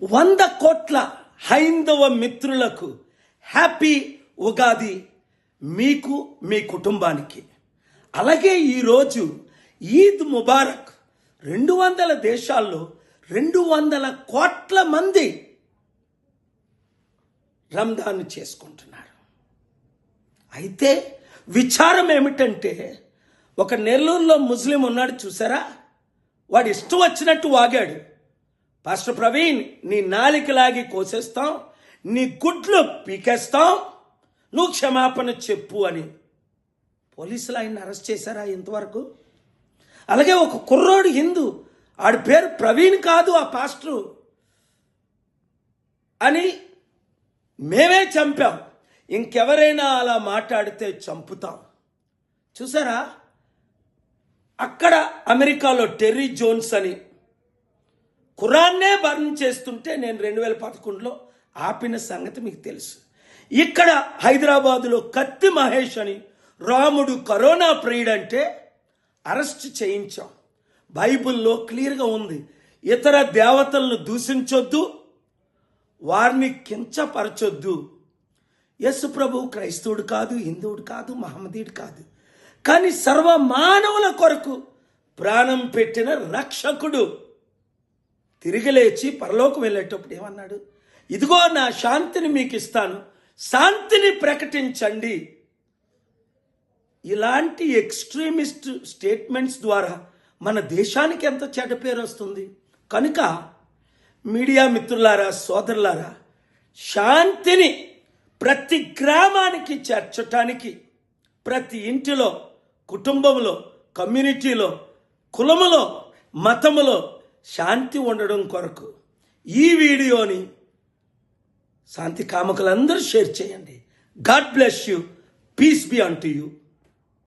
100 కోట్ల హైందవ మిత్రులకు హ్యాపీ ఉగాది, మీకు మీ కుటుంబానికి. అలాగే ఈరోజు ఈద్ ముబారక్. 200 దేశాల్లో 200 కోట్ల మంది రంజాన్ చేసుకుంటున్నారు. అయితే విచారం ఏమిటంటే, ఒక నెల్లూరులో ముస్లిం ఉన్నాడు చూసారా, వాడు ఇష్టం వచ్చినట్టు వాగాడు. పాస్టర్ ప్రవీణ్, నీ నాలిక లాగి కోసేస్తాం, నీ గుడ్లు పీకేస్తాం, నువ్వు క్షమాపణ చెప్పు అని. పోలీసులు ఆయన్ని అరెస్ట్ చేశారా ఇంతవరకు? అలాగే ఒక కుర్రోడు హిందూ, ఆడి పేరు ప్రవీణ్ కాదు, ఆ పాస్టరు అని మేమే చంపాం, ఇంకెవరైనా అలా మాట్లాడితే చంపుతాం. చూసారా, అక్కడ అమెరికాలో టెర్రీ జోన్స్ అని ఖురాన్నే బర్న్ చేస్తుంటే నేను 2011లో ఆపిన సంగతి మీకు తెలుసు. ఇక్కడ హైదరాబాదులో కత్తి మహేష్ అని, రాముడు కరోనా ప్రియుడంటే అరెస్ట్ చేయించాం. బైబిల్లో క్లియర్గా ఉంది, ఇతర దేవతలను దూషించొద్దు, వారిని కించపరచొద్దు. యేసు ప్రభు క్రైస్తవుడు కాదు, హిందువుడు కాదు, మహమ్మదీయుడు కాదు, కానీ సర్వ మానవుల కొరకు ప్రాణం పెట్టిన రక్షకుడు. తిరిగి లేచి పరలోకం వెళ్ళేటప్పుడు ఏమన్నాడు? ఇదిగో నా శాంతిని మీకు ఇస్తాను, శాంతిని ప్రకటించండి. ఇలాంటి ఎక్స్ట్రీమిస్ట్ స్టేట్మెంట్స్ ద్వారా మన దేశానికి ఎంత చెడ్డ పేరు వస్తుంది. కనుక మీడియా మిత్రులారా, సోదరులారా, శాంతిని ప్రతి గ్రామానికి చేర్చటానికి, ప్రతి ఇంటిలో, కుటుంబంలో, కమ్యూనిటీలో, కులములో, మతములో శాంతి ఉండడం కొరకు ఈ వీడియోని శాంతి కాముకులందరూ షేర్ చేయండి. God bless you. Peace be unto you.